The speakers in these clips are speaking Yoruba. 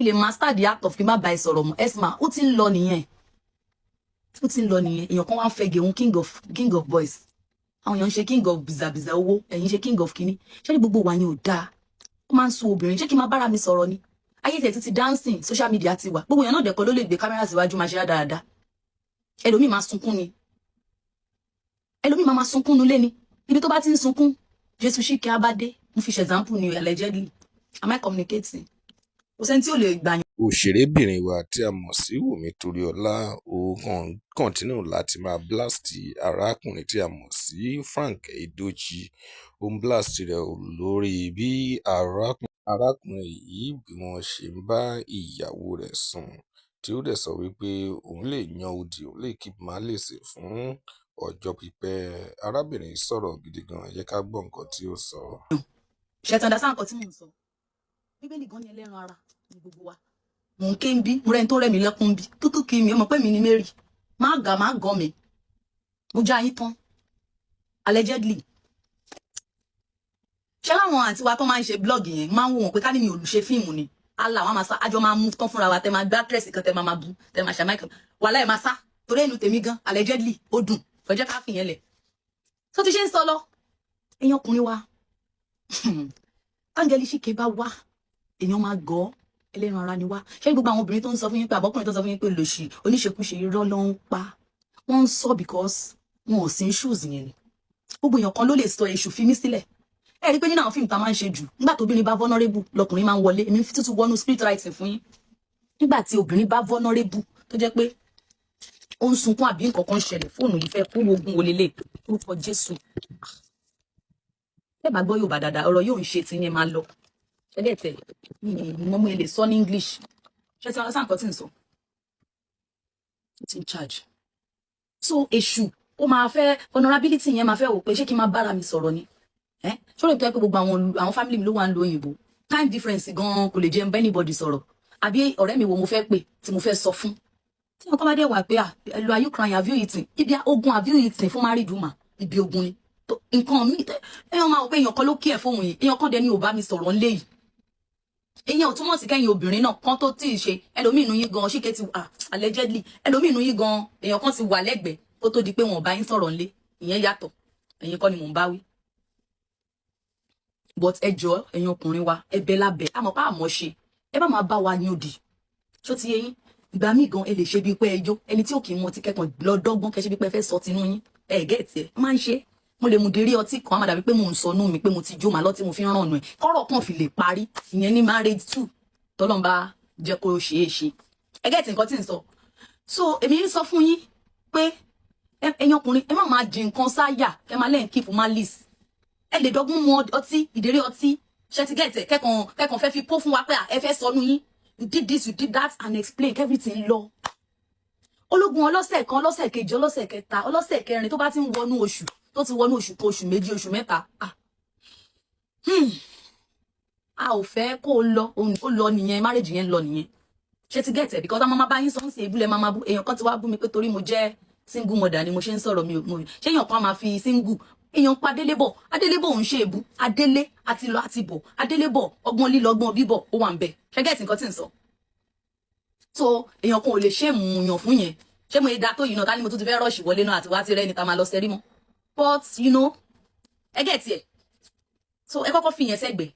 lè master the act of kí n má bá ẹ sọ̀rọ̀ mọ́ esma ó ti ń lọ nìyẹn èèyàn kan wá ń fẹ́ gẹ̀hún king of boys àwọn èèyàn ń ṣe king of bizabiza owó ẹ̀yin ṣe king of kíní ṣé ní gbogbo wa yẹn ò dáa ó máa ń sun obìnrin ṣé kí n máa bára mi sọ̀rọ̀ ni ayé tẹ̀ ti dancing social media ti wà gbogbo èèyàn náà dẹ̀kọ́ ló lè gbé kámẹ́rà síwájú máa ṣe dáadáa ẹlòmíì máa sunkún ni ẹlòmíì máa sunkún nulẹ̀ ni ibi tó bá ti ń sunkún Jésù ṣìkẹ́ abádé mo fi ṣe example ni allegedly am I communicating kò sẹ́ni tí ò lè gbà yín. òṣèrébìnrin wa tí a mọ̀ sí Wùmí Toríọlá ó kọ́ntínú láti máa blast arákùnrin tí a mọ̀ sí Frank Edochie ó ń blast rẹ̀ lórí bí arákùnrin yìí bí wọ́n ṣe ń bá ìyàwó rẹ̀ sùn tí ó dẹ̀ sọ wípé òun lè yan odi òun lè keep malice fún ọjọ́ pípẹ́. arábìnrin yìí sọ̀rọ̀ gidi gan, ẹ jẹ́ ká gbọ́ nǹkan tí ó sọ. ṣe tàn dá sáà nǹkan tí mò ń sọ bíbélì gan ni ẹlẹ́ran ara ní gbogbo wa mò ń ké ń bí mo rẹ́ni tó rẹ́ mi lẹ́kún bí kúkú kí mi ọmọ pé mi ni Mary má gàn mi mo já yín tán allegedly ṣé láwọn àti wa tó máa ń ṣe blog yẹn máa ń wò wọn pé ká ní mi ò lù ṣe fíìmù ni àlà wọn máa sá àjọ máa mú tán fúnra wa tẹ máa gbá tírẹ̀sì kan tẹ máa bú tẹ máa ṣàmáìkà wàhálà ẹ̀ máa sá torí ẹnu tèmi gan allegedly ó dùn ọjọ́ ká fìyẹn lẹ̀ tó ti ṣe ń sọ lọ èèyàn ọkùnrin wa Áńgẹ́lì Ṣìkẹ́ bá wá èèyàn máa gọ́ ẹlẹ́ran ara ni wá ṣé gbogbo àwọn obìnrin tó ń sọ fún yín pé àbọ́kùnrin tó ń sọ fún yín pé lòṣì oníṣekúṣe irọ́ ló ń pa wọ́n ń sọ because wọn ò sí ń shoes yẹn ni gbogbo èèyàn kan ló lè sọ èṣù fi mí sílẹ̀ ẹ rí i pé nínú àwọn fíìmù tá a máa ń ṣe jù nígbà tó obìnrin bá vulnerable lọkùnrin máa ń wọlé èmi tútù wọnú script writing fún yín nígbà tí obìnrin bá vulnerable tó jẹ́ pé ó ń sunkún àbí nǹkan kan ṣẹlẹ̀ fóònù yìí fẹ́ kó ogun olélẹ̀ orúkọ Jésù ẹ bá gbọ́ Yorùbá dáadáa ọ̀rọ̀ yóò ń ṣe tí yẹn máa lọ ẹlẹ́tẹ̀ mo mú ilé sọ ní English ṣé tí wọ́n sá nǹkan tí ń sọ it's in charge so èṣù ó máa fẹ́ vulnerability yẹn máa fẹ́ wò pé ṣé kí n máa bára mi sọ̀rọ̀ ni ṣó lè tẹ́ pé gbogbo àwọn family mi ló wà ń lo òyìnbó time difference gan kò lè jẹ́ ń bá anybody sọ̀rọ̀ àbí ọ̀rẹ́ mi wo mo fẹ́ pè tí mo fẹ́ sọ fún tí wọn kọ́ bá dé wà pé ẹlò are you crying have you eaten ibi ogun have you eaten fún married woman ibi ogun ni nǹkan mi èèyàn máa wò pé èèyàn kan ló kí ẹ fóun yìí èèyàn kan dẹni ò bá mi sọ̀rọ̀ ńlẹ̀ yìí èèyàn ò túmọ̀ sí kẹ́yìn obìnrin náà kan tó tí ì ṣe ẹlòmíì inú yín gan Ṣìkẹ́ ti allegedly ẹlòmíì inú yín gan èèyàn kan ti wà lẹ́gbẹ̀ẹ́ kó tó di pé wọn ò bá yín sọ̀rọ̀ ńlẹ̀ ìyẹn yàtọ̀ ẹ̀yin kọ́ ni mò ń bá wí but ẹ jọ̀ọ́ ẹ̀yin ọkùnrin wa ẹ̀bẹ̀ lábẹ́ àmọ́ pa àmọ́ ṣe ẹ bá máa bá wa ní òdì ṣó ti yé yín ìgbà míì gan ẹ lè ṣe bíi pé ẹjọ́ ẹni tí ò kì í mọ ti kẹ́kàn lọ́dọ́gbọ́n kẹ́ ṣe bíi pé ẹ fẹ́ sọ tinú yín ẹ gẹ́ẹ̀tì ẹ máa ń ṣe mo lè mu dérí ọtí kan á máa dàbí pé mò ń sọ nú mi pé mo ti jó màá lọ tí mo fi ń rànnù ẹ kọ́rọ̀ kan fi lè parí ìyẹn ní marriage too tọ́lọ́n bá jẹ́ kó ṣeé ṣe ẹ gẹ́ẹ̀tì nǹkan tí ń sọ so èmi ń sọ fún yín pé ẹ̀yin ọkùnrin ẹ má máa di nǹkan sáyà ẹ máa lẹ́yìn keep malice ẹ lè dọ́gbọ́n mu ọtí ìdérí ọtí ṣe ti gẹ́ẹ̀tì kẹ́kàn fẹ́ fi pó fún wa pé ẹ fẹ́ sọnù yín you did this you did that and explain everything lọ ológun ọlọ́sẹ̀ kan ọlọ́sẹ̀ kejì ọlọ́sẹ̀ kẹta ọlọ́sẹ̀ kẹrin tó bá ti ń wọnú oṣù tó ti wọnú oṣù kan oṣù méjì oṣù mẹ́ta a ò fẹ́ kó o lọ nìyẹn marriage yẹn lọ nìyẹn ṣe ti gẹ́ẹ̀tì because a máa bá yín sọ́n sí ebúlẹ̀ máa bú èèyàn kan ti wá bú mi pé torí mo jẹ́ single mother ni mo ṣe ń sọ̀rọ̀ mi ṣé èèyàn kan máa fi single èèyàn pa adélébọ̀ òun ṣe èbú adélé àti lọ àti bọ̀ adélébọ̀ ọgbọ́n lílọ ọgbọ́n bíbọ̀ ó wà ń bẹ ṣe gẹ́ẹ̀tì nǹkan tí ń sọ so èèyàn kan ò lè ṣe mùyàn fún yẹn ṣé mo da tó yìí náà ká ní mo tún ti fẹ́ rọ́ọ̀ṣì wọlé náà àti wá ti rẹ́ni ta máa lọ sẹ́rí mọ́ but you know ẹ gẹ́ẹ̀tì ẹ̀ so ẹ kọ́kọ́ fi yẹn sẹ́gbẹ̀ẹ́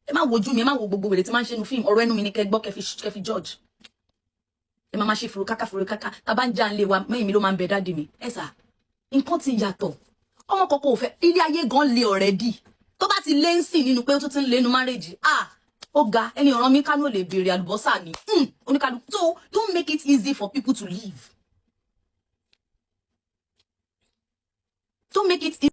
ẹ má wojú mi ẹ má wo gbogbo wèrè tí máa ń ṣe nu fíìmù ọ̀rọ̀ ẹnu mi ni kẹ́ gbọ́ kẹ́ fi George ẹ máa ṣe fùrùkákà tá bá ń já ń lé wa mẹ́yìn mi ló máa ń bẹ dáàdì mi ẹ sà nǹkan ti yàtọ̀ ọmọ kọ̀ọ̀kan ò fẹ́ ilé ayé gan le already tó bá ti lé ń sìn nínú pé ó tún ti ń lé nu marriage ó ga ẹni ọ̀ràn mi kánú ò lè béèrè àlùbọ́sà ni oníkálukú so don't make it easy for people to live don't make it easy.